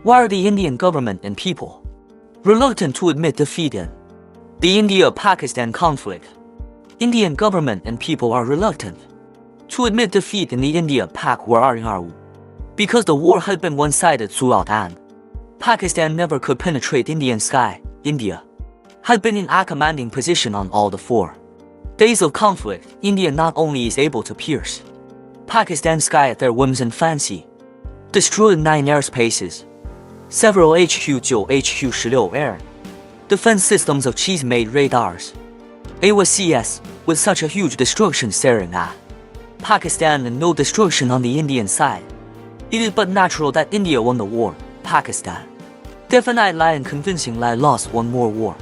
Why are the Indian government and people reluctant to admit defeat in the India-Pakistan conflict? Indian government and people are reluctant to admit defeat in the India-Pak war because the war had been one-sided throughout and Pakistan never could penetrate Indian sky. India had been in a commanding position on all the 4 days of conflict. India not only is able to pierce Pakistan's sky at their whims and fancy, destroyed 9 airspaces, several HQ-9, HQ-16 air defense systems of cheese-made radars, AWACS, with such a huge destruction staring at Pakistan and no destruction on the Indian side. It is but natural that India won the war. Pakistan definitely and convincingly lost one more war.